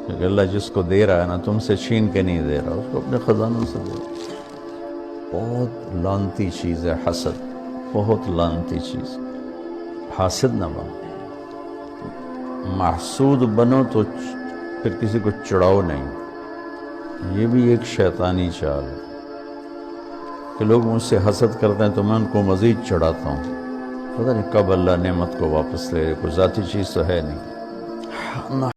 क्योंकि अल्लाह जिसको दे रहा है ना, तुमसे छीन के नहीं दे रहा, उसको अपने ख़जानों से दे रहा। बहुत लानती चीज़ है हसद, बहुत लानती चीज़। हासिद ना बनो, महसूद बनो तो फिर किसी को चिढ़ाओ नहीं। ये भी एक शैतानी चाल है कि लोग मुझसे हसद करते हैं तो मैं उनको मज़ीद चढ़ाता हूँ। पता नहीं कब अल्लाह नेमत को वापस ले, कोई ज़ाती चीज़ तो है नहीं।